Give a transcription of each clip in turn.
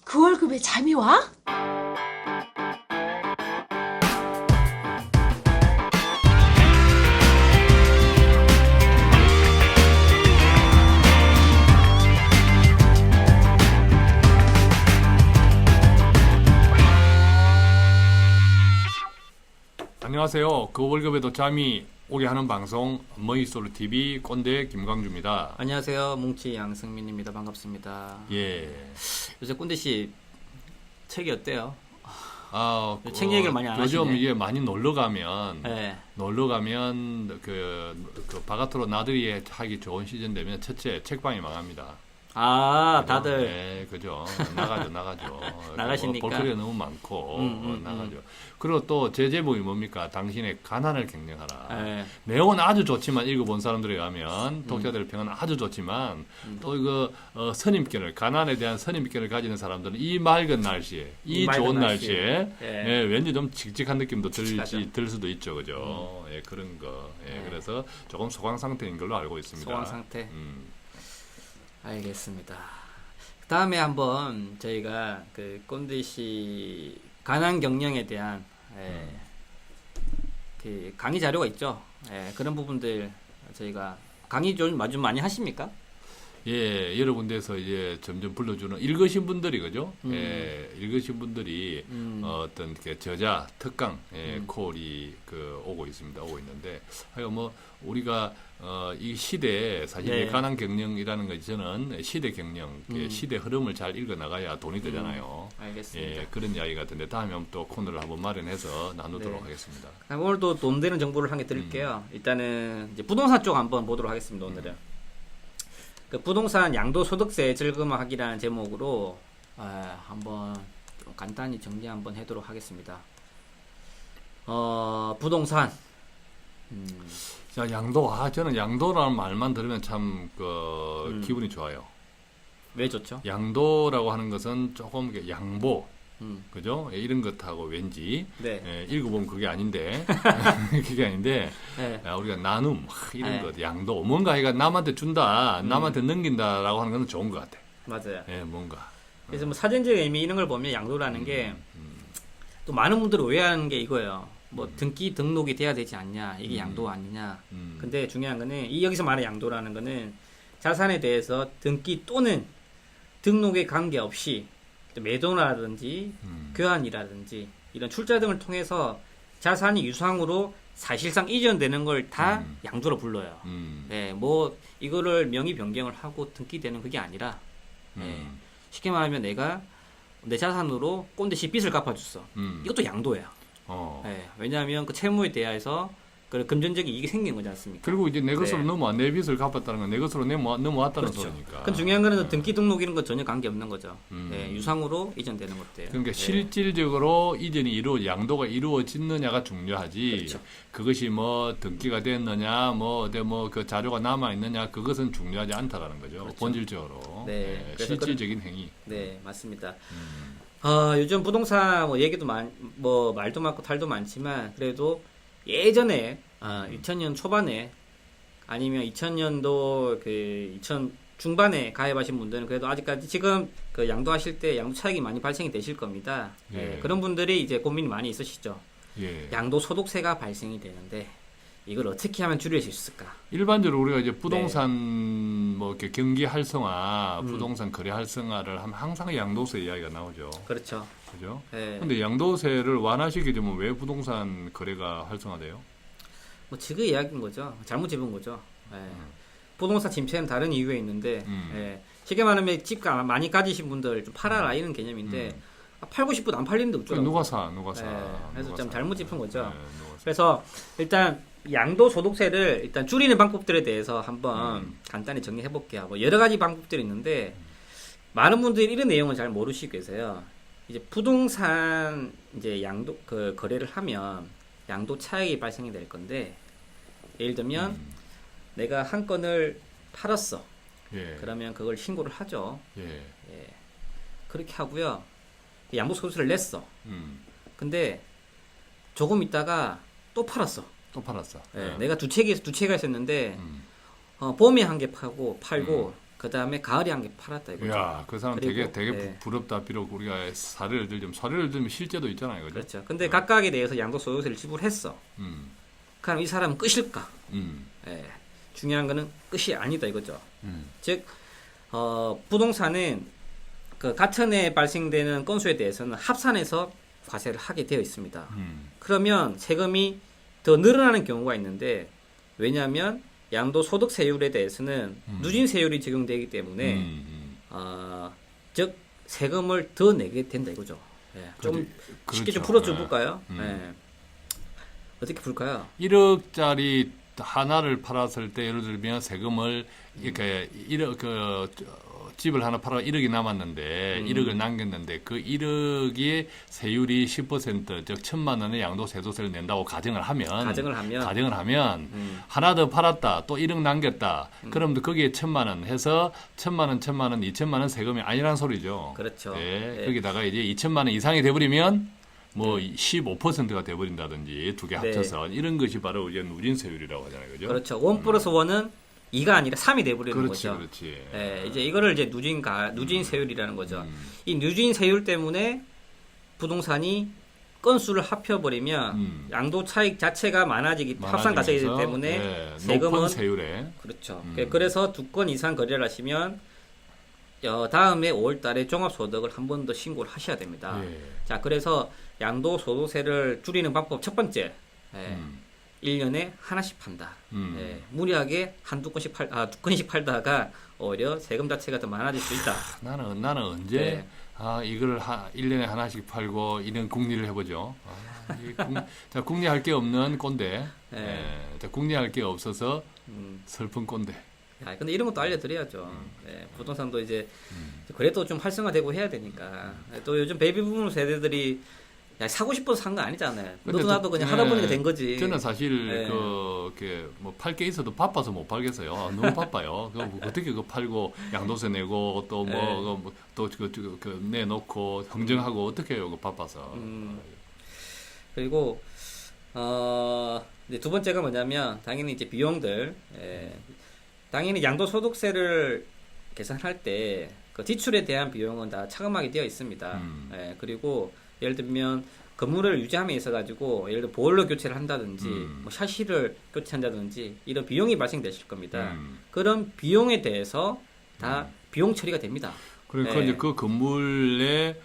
그 월급에 잠이 와? 안녕하세요. 그 월급에도 잠이 오게 하는 방송 머니솔루TV 꼰대 김광주입니다. 안녕하세요. 뭉치 양승민입니다. 반갑습니다. 예. 요새 꼰대씨 책이 어때요? 책 얘기를 많이 안 요즘 하시네. 이게 많이 놀러 가면 네. 그 바깥으로 나들이 하기 좋은 시즌 되면 첫째 책방이 망합니다. 그죠? 다들 네, 그죠. 나가죠. 나가시니까. 볼거리가 너무 많고 나가죠. 음. 그리고 또 제 제목이 뭡니까? 당신의 가난을 경영하라. 네. 내용은 아주 좋지만 읽어본 사람들에 의하면 독자들의 평은 아주 좋지만 또 이거 가난에 대한 선입견을 가지는 사람들은 이 맑은 날씨에 이 맑은 좋은 날씨에. 날씨에 예. 예, 왠지 좀 칙칙한 느낌도 칙칙하죠. 들 수도 있죠, 그죠? 예, 그런 거. 예, 그래서 조금 소강 상태인 걸로 알고 있습니다. 소강 상태. 음. 알겠습니다. 다음에 한번 저희가 그 꼰대씨 가난 경영에 대한 그 강의 자료가 있죠. 그런 부분들 저희가 강의 좀 아주 많이 하십니까? 예, 여러 군데에서 이제 점점 불러주는 읽으신 분들이 그죠? 예, 읽으신 분들이 어떤 이렇게 저자 특강 콜이 오고 있는데, 하여 뭐 우리가 이 시대에 사실 네. 이 가난 경영이라는 것이 저는 시대 경영, 시대 흐름을 잘 읽어 나가야 돈이 되잖아요. 알겠습니다. 예, 그런 이야기 같은데 다음에 한번 또 코너를 한번 마련해서 나누도록 네. 하겠습니다. 오늘도 돈 되는 정보를 한 개 드릴게요. 일단은 이제 부동산 쪽 한번 보도록 하겠습니다. 오늘은 그 부동산 양도소득세 절감하기라는 제목으로 한번 좀 간단히 정리 한번 해도록 하겠습니다. 부동산 자, 저는 양도라는 말만 들으면 참 기분이 좋아요. 왜 좋죠? 양도라고 하는 것은 조금 이렇게 양보, 그죠? 예, 이런 것하고 왠지 네. 읽어보면 그게 아닌데 네. 우리가 나눔 이런 네. 것, 양도 뭔가 이가 남한테 준다, 남한테 넘긴다라고 하는 건 좋은 것 같아. 맞아요. 예, 뭔가. 그래서 뭐 사전적 의미 이런 걸 보면 양도라는 게 또 많은 분들이 오해하는 게 이거예요. 뭐 등기 등록이 돼야 되지 않냐, 이게 양도 아니냐. 근데 중요한 거는 여기서 말하는 양도라는 거는 자산에 대해서 등기 또는 등록에 관계없이 매도라든지 교환이라든지 이런 출자 등을 통해서 자산이 유상으로 사실상 이전되는 걸 다 양도로 불러요. 네, 뭐 이거를 명의 변경을 하고 등기되는 그게 아니라 쉽게 말하면 내가 내 자산으로 꼰대씨 빚을 갚아줬어. 이것도 양도예요. 네, 왜냐하면 그 채무에 대해서 그 금전적인 이익이 생긴 거지 않습니까? 그리고 이제 내 것으로 네. 내 빚을 갚았다는 건 내 것으로 넘어왔다는 그렇죠. 소리니까. 그 중요한 거는 등기 등록 이런 건 전혀 관계 없는 거죠. 네, 유상으로 이전되는 것들. 그러니까 네. 실질적으로 양도가 이루어졌느냐가 중요하지. 그렇죠. 그것이 뭐 등기가 됐느냐, 그 자료가 남아 있느냐, 그것은 중요하지 않다라는 거죠. 그렇죠. 본질적으로. 네, 네, 그래서 실질적인 행위. 네, 맞습니다. 요즘 부동산 얘기도 말도 많고 탈도 많지만 그래도 예전에 2000년 초반에 아니면 2000년도 2000 중반에 가입하신 분들은 그래도 아직까지 지금 그 양도하실 때 양도 차익이 많이 발생이 되실 겁니다. 예. 네, 그런 분들이 이제 고민이 많이 있으시죠. 예. 양도소득세가 발생이 되는데 이걸 어떻게 하면 줄일 수 있을까? 일반적으로 우리가 이제 부동산 네. 이렇게 경기 활성화, 부동산 거래 활성화를 하면 항상 양도세 이야기가 나오죠. 그렇죠. 그죠? 네. 근데 양도세를 완화시키려면 왜 부동산 거래가 활성화돼요? 뭐 지그 이야기인 거죠. 잘못 집은 거죠. 예. 부동산 침체는 다른 이유에 있는데 예. 쉽게 말하면 집 많이 가지신 분들 좀 팔아라 이런 개념인데 팔고 싶어도 안 팔리는데 어쩌라고. 누가 사? 그래서 누가 좀 사? 잘못 짚은 거죠. 네, 누가 사? 그래서 일단 양도소득세를 일단 줄이는 방법들에 대해서 한번 간단히 정리해 볼게요. 뭐 여러 가지 방법들이 있는데 많은 분들이 이런 내용을 잘 모르시고 계세요. 이제 부동산 이제 양도 거래를 하면 양도 차익이 발생이 될 건데 예를 들면 내가 한 건을 팔았어. 예. 그러면 그걸 신고를 하죠. 예. 예. 그렇게 하고요. 양도소득세를 냈어. 근데 조금 있다가 또 팔았어. 또 팔았어. 예. 예. 내가 두 채가 있었는데 보험이 한 개 팔고 그 다음에 가을에 한 개 팔았다 이거죠. 야, 그 사람 그리고, 되게 네. 부럽다. 비록 우리가 사례를 들면 실제도 있잖아요, 그죠? 그렇죠. 근데 각각에 대해서 양도소득세를 지불했어. 음, 그럼 이 사람은 끝일까? 음, 예. 중요한 거는 끝이 아니다 이거죠. 음, 즉 부동산은 그 같은 해 발생되는 건수에 대해서는 합산해서 과세를 하게 되어 있습니다. 그러면 세금이 더 늘어나는 경우가 있는데 왜냐하면 양도소득세율에 대해서는 누진세율이 적용되기 때문에 즉 세금을 더 내게 된다 이거죠. 예. 좀 쉽게 좀 그렇죠. 풀어줘 볼까요? 예. 어떻게 풀까요? 1억짜리 하나를 팔았을 때 예를 들면 세금을 이렇게 1억 집을 하나 팔아 1억이 남았는데 1억을 남겼는데 그 1억의 세율이 10%, 즉 1,000만 원의 양도세도세를 낸다고 가정을 하면 하나 더 팔았다 또 1억 남겼다 그럼 거기에 1,000만 원 해서 1,000만 원, 2천만 원 세금이 아니란 소리죠. 그렇죠. 네. 네. 거기다가 이제 2천만 원 이상이 돼버리면 뭐 15%가 돼버린다든지 두 개 합쳐서 이런 것이 바로 이제 누진세율이라고 하잖아요, 그죠? 그렇죠. 1 플러스 1은 2가 아니라 3이 돼버리는 그렇지, 거죠. 그렇지. 예, 이제 이거를 이제 누진 세율이라는 거죠. 이 누진 세율 때문에 부동산이 건수를 합혀버리면 양도 차익 자체가 합산 가세이기 때문에 네, 세금은 높은 세율에 그렇죠. 그래서 2건 이상 거래를 하시면 다음에 5월달에 종합소득을 한 번 더 신고를 하셔야 됩니다. 예. 자, 그래서 양도소득세를 줄이는 방법 첫 번째, 1년에 하나씩 판다. 예, 무리하게 두 건씩 팔다가 오히려 세금 자체가 더 많아질 수 있다. 나는 언제 이걸 1년에 하나씩 팔고 이런 궁리를 해보죠. 자, 궁리할 게 없는 꼰대. 자, 궁리할 게 없어서 슬픈 꼰대. 야, 근데 이런 것도 알려드려야죠. 예, 부동산도 이제 그래도 좀 활성화되고 해야 되니까. 또 요즘 베이비부모 세대들이 사고 싶어서 산 거 아니잖아요. 너도 나도 그냥 하다 보니까 된 거지. 저는 사실 팔 게 있어도 바빠서 못 팔겠어요. 너무 바빠요. 어떻게 그거 팔고 양도세 내고 또 내놓고 흥정하고 어떻게 해요? 그거 바빠서. 그리고 이제 두 번째가 뭐냐면 당연히 이제 비용들. 당연히 양도소득세를 계산할 때 그 지출에 대한 비용은 다 차감하게 되어 있습니다. 그리고 예를 들면 건물을 유지함에 있어 가지고 예를 들어 보일러 교체를 한다든지 뭐 샤시를 교체한다든지 이런 비용이 발생되실 겁니다. 그런 비용에 대해서 다 비용 처리가 됩니다. 그러니까 이제 그 건물의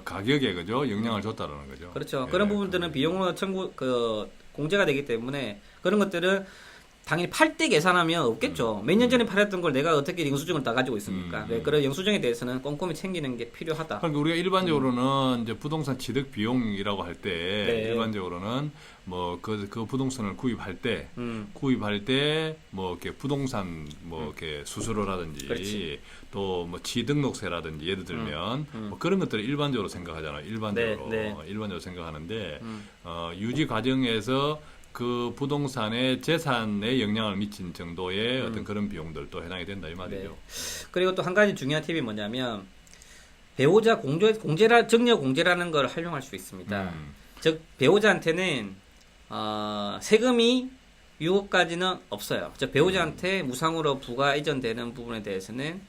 가격에 그죠 영향을 줬다라는 거죠. 그렇죠. 그런 부분들은 비용으로 공제가 되기 때문에 그런 것들은 당연히 팔 때 계산하면 없겠죠. 몇 년 전에 팔았던 걸 내가 어떻게 영수증을 다 가지고 있습니까? 그런 영수증에 대해서는 꼼꼼히 챙기는 게 필요하다. 그러니까 우리가 일반적으로는 이제 부동산 취득 비용이라고 할 때 일반적으로는 뭐 그 부동산을 구입할 때 뭐 이렇게 부동산 뭐 이렇게 수수료라든지 또 뭐 취등록세라든지 예를 들면 뭐 그런 것들을 일반적으로 생각하잖아요. 일반적으로 생각하는데 유지 과정에서 그 부동산의 재산에 영향을 미친 정도의 어떤 그런 비용들도 해당이 된다 이 말이죠. 그리고 또 한 가지 중요한 팁이 뭐냐면 배우자 증여 공제라는 걸 활용할 수 있습니다. 즉 배우자한테는 세금이 6억까지는 없어요. 즉 배우자한테 무상으로 부가 이전되는 부분에 대해서는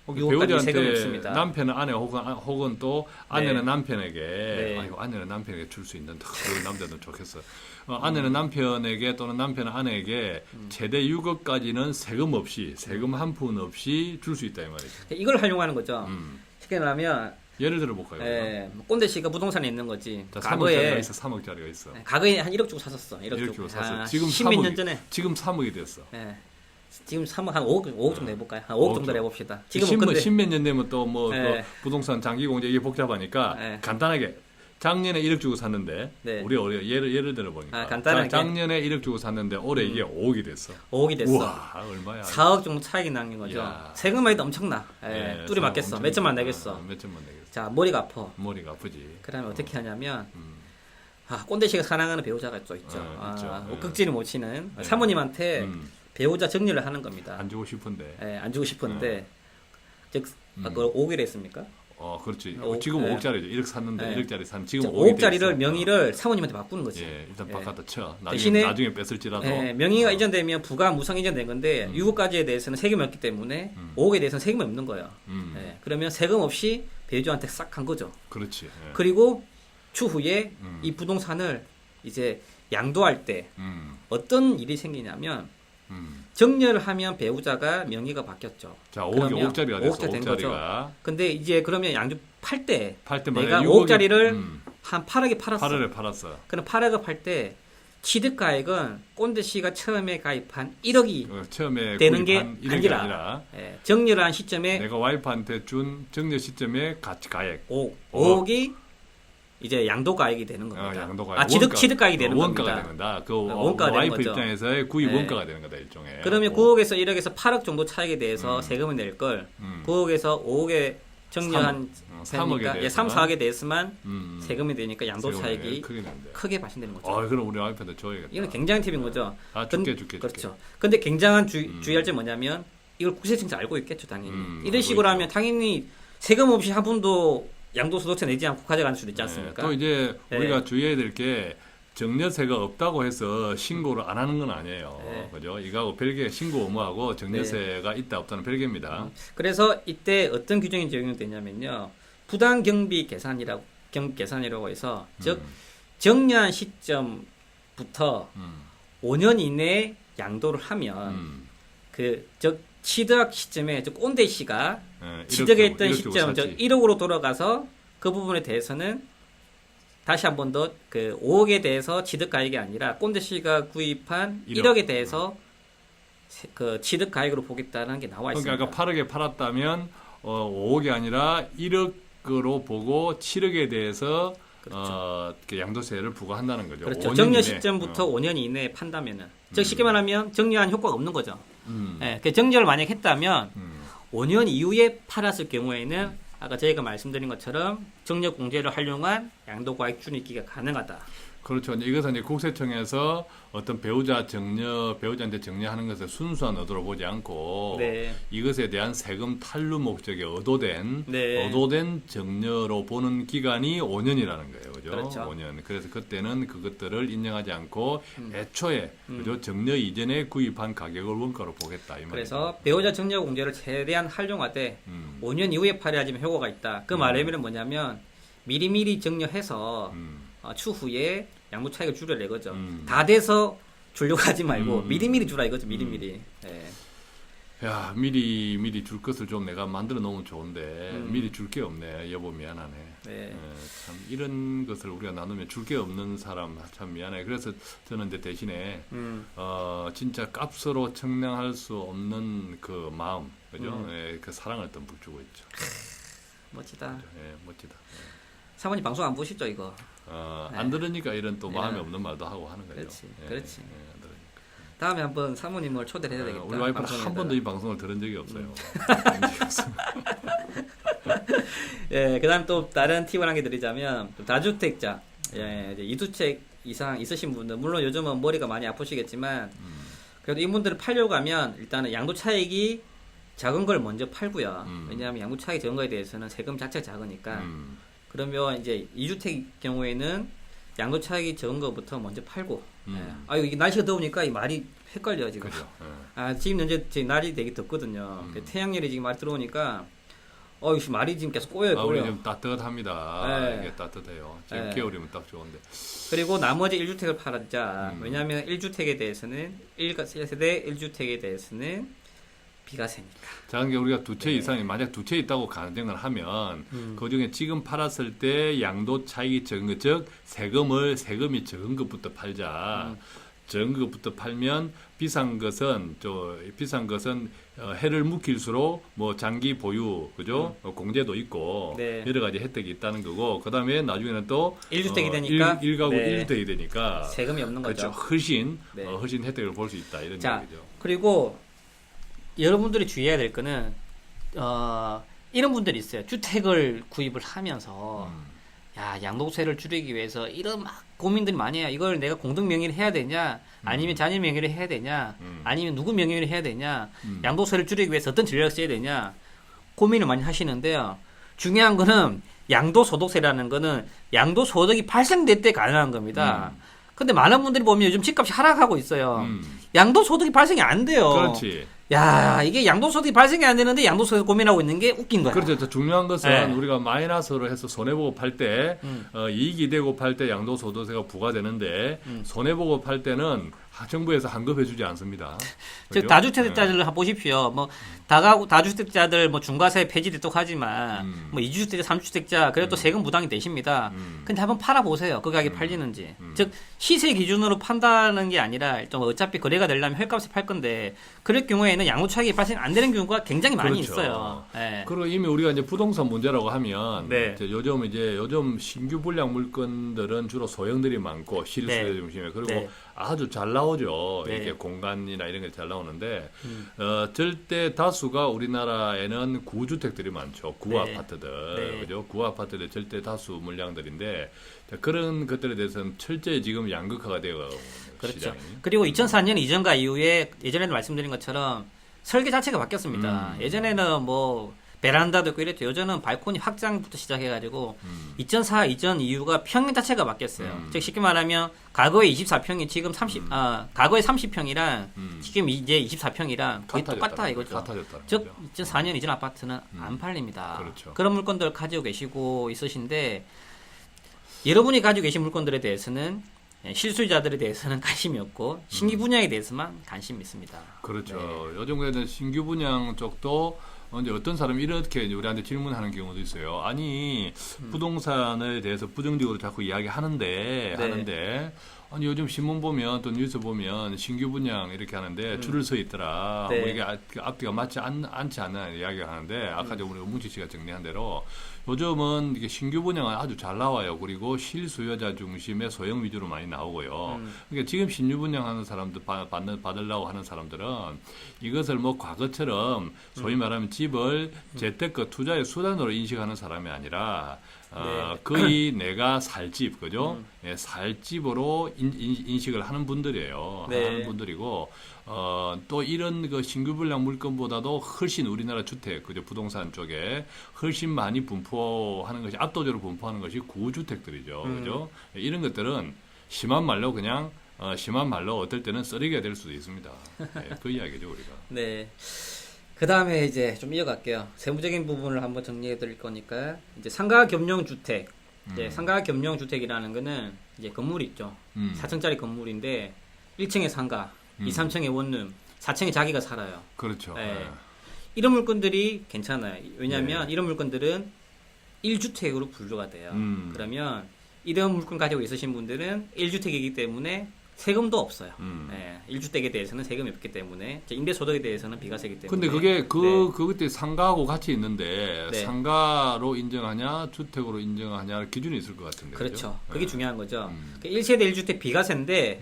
배우자한테 남편은 아내 혹은 또 아내는 남편에게 아내는 남편에게 줄 수 있는 그런 남자도 좋겠어. 아내는 남편에게 또는 남편은 아내에게 최대 6억까지는 세금 한 푼 없이 줄 수 있다 이 말이죠. 이걸 활용하는 거죠. 쉽게 말하면 예를 들어 볼까요? 꼰대 씨가 부동산에 있는 거지. 자, 3억짜리가 있어. 3억짜리가 있어. 과거에 한 1억 주고 샀었어. 1억 주고 샀어. 지금 10몇 년 전에. 지금 3억이 됐어. 지금 3억 한 5억 정도 해볼까요? 한 5억 정도 해봅시다. 지금 근데 10몇 년 되면 또 뭐 부동산 장기 공제 이게 복잡하니까 간단하게 작년에 1억 주고 샀는데 우리 예를 들어 보니까 간단하게 작년에 1억 주고 샀는데 올해 이게 5억이 됐어. 5억이 됐어. 우와, 얼마야? 4억 정도 차익이 나는 거죠. 이야. 세금만 해도 엄청나. 뚜리 맞겠어. 몇 천만 내겠어. 몇 천만 내겠어. 자, 머리가 아파. 머리가 아프지. 그다음에 어떻게 하냐면 꼰대 씨가 사랑하는 배우자가 또 있죠. 극진을 못 치는 사모님한테 배우자 정리를 하는 겁니다. 안 주고 싶은데. 안 주고 싶은데 즉 아까 5억이라 했습니까? 그렇지. 오, 지금 네. 5억짜리죠. 1억 샀는데 네. 1억짜리 산 지금 5억짜리를 명의를 사모님한테 바꾸는 거지. 예, 일단 예. 바깥다 쳐. 대신에 나중에 뺐을지라도. 예, 명의가 이전되면 부가 무상 이전된 건데 6억까지에 대해서는 세금이 없기 때문에 5억에 대해서는 세금이 없는 거예요. 예, 그러면 세금 없이 배우자한테 싹 한 거죠. 그렇지. 예. 그리고 추후에 이 부동산을 이제 양도할 때 어떤 일이 생기냐면 정려를 하면 배우자가 명의가 바뀌었죠. 자, 5억짜리가 됐어. 5억짜리 된 거죠. 5억짜리가. 근데 이제 그러면 양주 팔 때 내가 만약에 5억짜리를 한 8억에 팔았어. 8억에 팔았어. 그럼 8억을 팔 때 취득가액은 꼰대 씨가 처음에 가입한 1억이 처음에 되는 게 구입한 1억이 아니라, 아니라 예, 정려를 한 시점에 내가 와이프한테 준 정려 시점에 같이 가액. 5억이 이제 양도가액이 되는 겁니다. 양도가액. 취득가액이 되는 원가가 겁니다. 되는 거다. 그 원가가 와이프 되는 거죠. 입장에서의 구입 네. 원가가 되는 거다 일종의. 그러면 9억에서 1억에서 8억 정도 차익에 대해서 세금을 낼 걸 9억에서 5억에 정려한 3억에 예, 3, 4억에 대해서만 음. 세금이 되니까 양도 차익이 크게 낸대. 크게 발생되는 거죠. 그럼 우리 와이프한테 줘야겠다. 이건 굉장한 팁인 거죠. 줄게. 그렇죠. 근데 굉장한 주의할 점이 뭐냐면 이걸 국세청자 알고 있겠죠, 당연히. 이런 알고 식으로 있죠. 하면 당연히 세금 없이 한 푼도 양도소득세 내지 않고 가져가는 수도 있지 않습니까? 또 이제 네. 우리가 주의해야 될 게 정려세가 없다고 해서 신고를 안 하는 건 아니에요. 네. 그죠? 이거하고 별개 신고 의무하고 정려세가 있다 없다는 별개입니다. 그래서 이때 어떤 규정이 적용되냐면요. 부당 경비 계산이라고 해서 즉 정려한 시점부터 5년 이내에 양도를 하면 즉 취득 시점에 즉 꼰대 씨가 취득했던 시점 즉 1억으로 돌아가서 그 부분에 대해서는 다시 한 번 더 그 5억에 대해서 취득가액이 아니라 꼰대 씨가 구입한 1억에 대해서 그 취득가액으로 보겠다는 게 나와 있습니다. 그러니까 아까 8억에 팔았다면 5억이 아니라 1억으로 보고 7억에 대해서 그렇죠. 그 양도세를 부과한다는 거죠. 그렇죠. 5년 정려 이내. 시점부터 5년 이내에 판다면은 즉 쉽게 말하면 정려한 효과가 없는 거죠. 음. 예, 그 정려를 만약 했다면 5년 이후에 팔았을 경우에는 아까 저희가 말씀드린 것처럼 정려 공제를 활용한 양도과액 준입기가 가능하다. 그렇죠. 이것은 이제 국세청에서 어떤 배우자한테 정려하는 것을 순수한 의도로 보지 않고 네. 이것에 대한 세금 탈루 목적에 의도된 정려로 보는 기간이 5년이라는 거예요. 그죠? 그렇죠. 5년. 그래서 그때는 그것들을 인정하지 않고 애초에 그죠? 정려 이전에 구입한 가격을 원가로 보겠다. 이 그래서 말이죠. 배우자 정려 공제를 최대한 활용하되 5년 이후에 팔아야지만 효과가 있다. 그 말의 의미는 뭐냐면 미리미리 정려해서 추후에 양도 차익을 줄여내 거죠. 다 돼서 주려고 하지 말고 미리미리 주라 이거죠. 미리미리. 네. 야, 미리 줄 것을 좀 내가 만들어 놓으면 좋은데 미리 줄 게 없네. 여보 미안하네. 네. 참 이런 것을 우리가 나누면 줄 게 없는 사람 참 미안해. 그래서 저는 이제 대신에 진짜 값으로 청량할 수 없는 그 마음, 그죠? 예, 그 사랑을 듬뿍 주고 있죠. 멋지다. 예, 멋지다. 사모님 방송 안 보시죠 이거? 안 들으니까 이런 또 마음이 네. 없는 말도 하고 하는 거죠. 그렇지, 예, 그렇지. 예, 안 들으니까. 다음에 한번 사모님을 초대를 해야 되겠다. 우리 와이프는 방송에다가. 한 번도 이 방송을 들은 적이 없어요. 들은 적이 없어요. 예, 그다음 또 다른 팁을 한 개 드리자면 또 다주택자, 예, 이제 2주택 이상 있으신 분들 물론 요즘은 머리가 많이 아프시겠지만 그래도 이분들을 팔려고 하면 일단은 양도 차익이 작은 걸 먼저 팔고요. 왜냐하면 양도 차익이 적은 거에 대해서는 세금 자체가 작으니까. 그러면 이제 2주택 경우에는 양도 차익이 적은 것부터 먼저 팔고. 예. 이게 날씨가 더우니까 이 말이 헷갈려 지금. 그죠. 지금 현재 날이 되게 덥거든요. 태양열이 지금 많이 들어오니까 말이 지금 계속 꼬여요. 우리 꼬여. 좀 따뜻합니다. 네. 이게 따뜻해요. 지금 네. 겨울이면 딱 좋은데. 그리고 나머지 1주택을 팔았자. 왜냐하면 1주택에 대해서는 1세대 1주택에 대해서는 비과세니까. 자, 그러니까 우리가 두 채 이상이 만약 두 채 있다고 가정을 하면 그 중에 지금 팔았을 때 양도 차익이 적은 것, 즉 세금이 적은 것부터 팔자. 적은 것부터 팔면 비싼 것은 해를 묵힐수록 뭐 장기 보유, 그죠? 공제도 있고 네. 여러 가지 혜택이 있다는 거고, 그다음에 나중에는 또 1주택이 되니까 1가구 네. 1주택이 되니까 세금이 없는 거죠. 그렇죠. 훨씬 네. 훨씬 혜택을 볼 수 있다 이런 자, 얘기죠. 그리고 여러분들이 주의해야 될 거는 이런 분들이 있어요. 주택을 구입을 하면서 양도세를 줄이기 위해서 이런 막 고민들이 많이 해요. 이걸 내가 공동 명의를 해야 되냐, 아니면 자녀 명의를 해야 되냐, 아니면 누구 명의를 해야 되냐, 양도세를 줄이기 위해서 어떤 전략을 써야 되냐 고민을 많이 하시는데요. 중요한 거는 양도소득세라는 거는 양도소득이 발생될 때 가능한 겁니다. 근데 많은 분들이 보면 요즘 집값이 하락하고 있어요. 양도소득이 발생이 안 돼요. 그렇지. 야, 이게 양도소득이 발생이 안 되는데 양도소득 고민하고 있는 게 웃긴 거야. 그렇죠. 중요한 것은 네. 우리가 마이너스로 해서 손해보고 팔 때 이익이 되고 팔 때 양도소득세가 부과되는데 손해보고 팔 때는 정부에서 환급해주지 않습니다. 즉 그죠? 다주택자들을 한번 보십시오. 뭐 다가구 다주택자들 뭐 중과세 폐지됐다고 하지만 뭐 2주택자, 3주택자 그래도 또 세금 부담이 되십니다. 근데 한번 팔아 보세요. 그 가격이 팔리는지. 즉 시세 기준으로 판다는 게 아니라 일단 어차피 거래가 되려면 헐값에 팔 건데 그럴 경우에는 양도 차익이 발생 안 되는 경우가 굉장히 많이 그렇죠. 있어요. 네. 그리고 이미 우리가 이제 부동산 문제라고 하면 네. 요즘 신규 불량 물건들은 주로 소형들이 많고 실수요 네. 중심에 그리고 네. 아주 잘 나오죠. 네. 이렇게 공간이나 이런 게 잘 나오는데 절대 다수가 우리나라에는 구주택들이 많죠. 구아파트들, 네. 그죠? 구아파트들 절대 다수 물량들인데 자, 그런 것들에 대해서는 철저히 지금 양극화가 되어가고 있는 그렇죠. 시장이. 그리고 2004년 이전과 이후에 예전에도 말씀드린 것처럼 설계 자체가 바뀌었습니다. 예전에는 뭐 베란다도 있고 이랬죠. 요즘은 발코니 확장부터 시작해가지고 2004 이전 이후가 평형 자체가 바뀌었어요. 즉 쉽게 말하면 과거에 24평이 지금 과거에 30평이랑 지금 이제 24평이랑 거의 똑같다 이거죠. 같아졌다는 즉 거죠. 2004년 이전 아파트는 안 팔립니다. 그렇죠. 그런 물건들 가지고 계시고 있으신데 여러분이 가지고 계신 물건들에 대해서는 실수요자들에 대해서는 관심이 없고 신규 분야에 대해서만 관심이 있습니다. 그렇죠. 네. 요즘에는 신규 분양 쪽도 이제 어떤 사람이 이렇게 이제 우리한테 질문하는 경우도 있어요. 아니 부동산에 대해서 부정적으로 자꾸 이야기하는데 아니 요즘 신문 보면 또 뉴스 보면 신규 분양 이렇게 하는데 줄을 서 있더라. 네. 뭐 이게 앞뒤가 맞지 않지 않나 이야기를 하는데 아까 우리 문치 씨가 정리한 대로 요즘은 이게 신규 분양은 아주 잘 나와요. 그리고 실수요자 중심의 소형 위주로 많이 나오고요. 그러니까 지금 신규 분양하는 사람들 받으려고 하는 사람들은 이것을 뭐 과거처럼 소위 말하면 집을 재테크 투자의 수단으로 인식하는 사람이 아니라 거의 내가 살 집, 그죠? 예, 살 집으로 인식을 하는 분들이에요. 네. 하는 분들이고, 또 이런 그 신규 불량 물건보다도 훨씬 우리나라 주택, 그죠? 부동산 쪽에 훨씬 많이 분포하는 것이, 압도적으로 분포하는 것이 구주택들이죠. 그죠? 예, 이런 것들은 심한 말로 그냥, 심한 말로 어떨 때는 쓰레기가 될 수도 있습니다. 예, 그 이야기죠, 우리가. 네. 그 다음에 이제 좀 이어갈게요. 세부적인 부분을 한번 정리해 드릴 거니까 이제 상가 겸용 주택. 이제 상가 겸용 주택이라는 거는 이제 건물이 있죠. 4층짜리 건물인데 1층에 상가, 2, 3층에 원룸, 4층에 자기가 살아요. 그렇죠. 네. 예. 이런 물건들이 괜찮아요. 왜냐하면 이런 물건들은 1주택으로 분류가 돼요. 그러면 이런 물건 가지고 있으신 분들은 1주택이기 때문에 세금도 없어요. 네, 1주택에 대해서는 세금이 없기 때문에 임대소득에 대해서는 비과세이기 때문에. 근데 그게 네. 그때 상가하고 같이 있는데 네. 상가로 인정하냐 주택으로 인정하냐 기준이 있을 것 같은데. 그렇죠. 그죠? 그게 예. 중요한 거죠. 1세대 1주택 비과세인데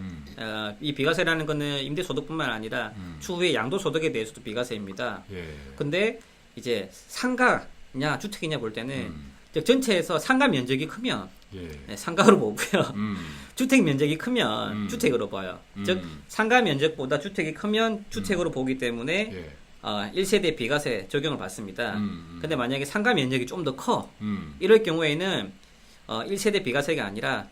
이 비과세라는 거는 임대소득뿐만 아니라 추후에 양도소득에 대해서도 비과세입니다. 예. 근데 이제 상가냐 주택이냐 볼 때는 즉 전체에서 상가 면적이 크면 예. 네, 상가로 보고요. 음. 주택 면적이 크면 주택으로 봐요. 즉 상가 면적보다 주택이 크면 주택으로 보기 때문에 예. 1세대 비과세 적용을 받습니다. 근데 만약에 상가 면적이 좀 더 커. 이럴 경우에는 1세대 비과세가 아니라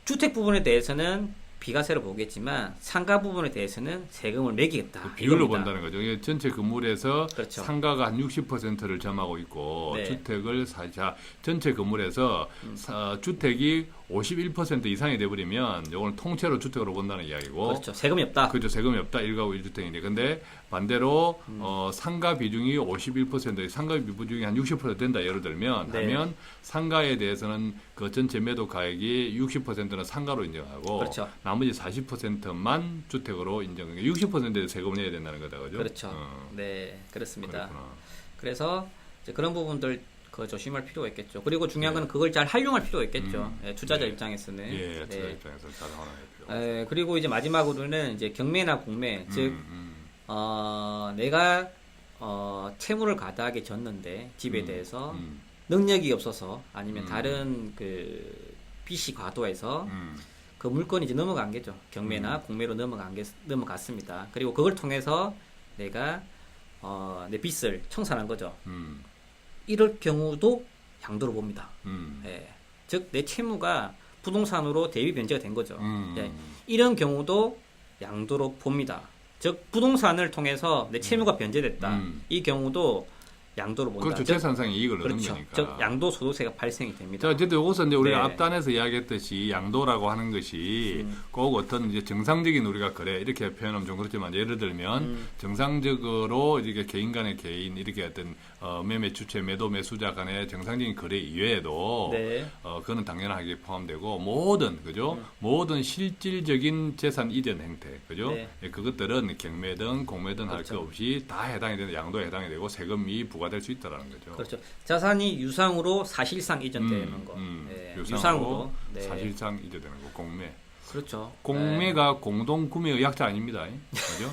주택 부분에 대해서는 비과세로 보겠지만 상가 부분에 대해서는 세금을 매기겠다. 그 비율로 이겁니다. 본다는 거죠. 이게 전체 건물에서 그렇죠. 상가가 한 60%를 점하고 있고 네. 주택을 전체 건물에서 주택이 51% 이상이 돼버리면 이거는 통째로 주택으로 본다는 이야기고. 그렇죠. 세금이 없다. 그죠. 세금이 없다. 1가구 1주택인데. 근데 반대로 상가 비중이 51%, 상가 비중이 한 60% 된다. 예를 들면 네. 하면 상가에 대해서는 그 전체 매도 가액이 60%는 상가로 인정하고 그렇죠. 나머지 40%만 주택으로 인정하고 60%에 세금을 내야 된다는 거다. 그죠? 그렇죠. 네, 그렇습니다. 그렇구나. 그래서 이제 그런 부분들 조심할 필요가 있겠죠. 그리고 중요한 건 그걸 잘 활용할 필요가 있겠죠. 투자자 네. 입장에서는. 예, 투자 네. 입장에서 잘 활용할 필요. 그리고 이제 마지막으로는 이제 경매나 공매, 즉 내가 채무를 가다하게 졌는데 집에 대해서 능력이 없어서 아니면 다른 그 빚이 과도해서 그 물건이 이제 넘어간 게죠. 경매나 공매로 넘어갔습니다. 그리고 그걸 통해서 내가 내 빚을 청산한 거죠. 이럴 경우도 양도로 봅니다. 음. 예. 즉 내 채무가 부동산으로 대위 변제가 된 거죠. 음. 예. 이런 경우도 양도로 봅니다. 즉 부동산을 통해서 내 채무가 변제됐다. 이 경우도 양도로 본다. 그렇죠. 재산상의 이익을 얻는 그렇죠. 거니까. 즉 양도소득세가 발생이 됩니다. 자, 어쨌든 이것은 이제 우리가 네. 앞단에서 이야기했듯이 양도라고 하는 것이 꼭 어떤 이제 정상적인 우리가 거래 이렇게 표현하면 좀 그렇지만 예를 들면 정상적으로 이렇게 개인 간의 개인 이렇게 어떤 매매 주체 매도 매수자 간의 정상적인 거래 이외에도 네. 그거는 당연하게 포함되고 모든 그죠? 모든 실질적인 재산 이전 행태 그죠? 네. 예, 그것들은 경매든 공매든 할 그렇죠. 것 없이 다 해당이 되는 양도에 해당이 되고 세금이 부과될 수 있다라는 거죠. 그렇죠. 자산이 유상으로 사실상 이전되는 거. 예. 유상으로 네. 사실상 이전되는 거 공매. 그렇죠. 공매가 공동 구매의 약자 아닙니다. 그죠?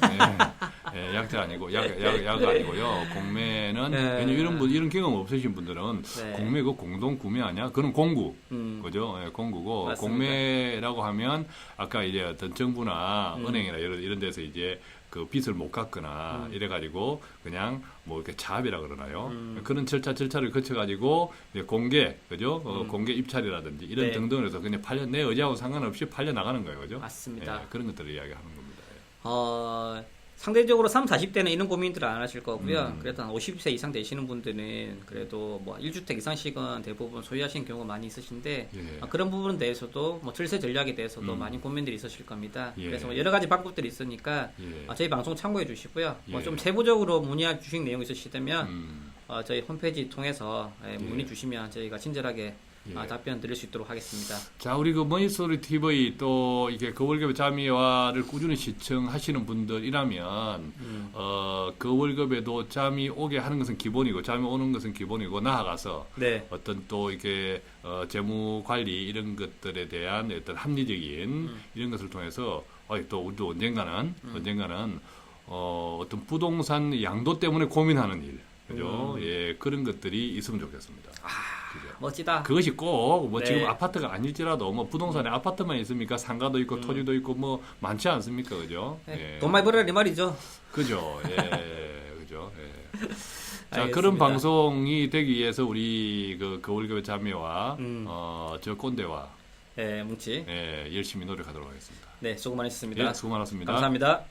예, 약자 아니고 약 아니고요. 공매는 왜냐면 이런 경험 없으신 분들은 네. 공매가 공동 구매 아니야? 그건 공구. 그죠? 예, 공구고 맞습니다. 공매라고 하면 아까 이제 어떤 정부나 은행이나 이런 데서 이제 그 빚을 못 갚거나 이래가지고 그냥 뭐 이렇게 차압이라 그러나요? 그런 절차를 거쳐가지고 이제 공개, 그죠? 공개 입찰이라든지 이런 네. 등등을 해서 그냥 내 의지하고 상관없이 팔려 나가는 거예요, 그죠? 맞습니다. 예, 그런 것들을 이야기하는 겁니다. 예. 상대적으로 30, 40대는 이런 고민들을 안 하실 거고요. 그래도 한 50세 이상 되시는 분들은 그래도 뭐 1주택 이상씩은 대부분 소유하시는 경우가 많이 있으신데 예. 그런 부분에 대해서도 뭐 철세 전략에 대해서도 많이 고민들이 있으실 겁니다. 예. 그래서 뭐 여러 가지 방법들이 있으니까 예. 저희 방송 참고해 주시고요. 뭐 예. 좀 세부적으로 문의할 주식 내용 있으시다면 음, 저희 홈페이지 통해서 문의 주시면 저희가 친절하게 예. 답변 드릴 수 있도록 하겠습니다. 자, 우리 그 머니스토리 TV 또 이게 거월급의 잠이와를 꾸준히 시청하시는 분들이라면 거월급에도 잠이 오게 하는 것은 기본이고 잠이 오는 것은 기본이고 나아가서 네. 어떤 또 이렇게 재무 관리 이런 것들에 대한 어떤 합리적인 이런 것을 통해서 또 우리도 언젠가는 어떤 부동산 양도 때문에 고민하는 일, 그죠? 예, 그런 것들이 있으면 좋겠습니다. 그죠? 멋지다. 그것이 꼭 뭐 네. 지금 아파트가 아닐지라도 뭐 부동산에 아파트만 있습니까? 상가도 있고 토지도 있고 뭐 많지 않습니까, 그죠? 네, 예. 돈 많이 벌어라 이 말이죠. 그죠? 예, 그죠? 예. 자, 알겠습니다. 그런 방송이 되기 위해서 우리 그 거울교회 자매와 저 꼰대와 뭉치. 예, 열심히 노력하도록 하겠습니다. 네, 수고 많으셨습니다. 예, 수고 많았습니다. 감사합니다.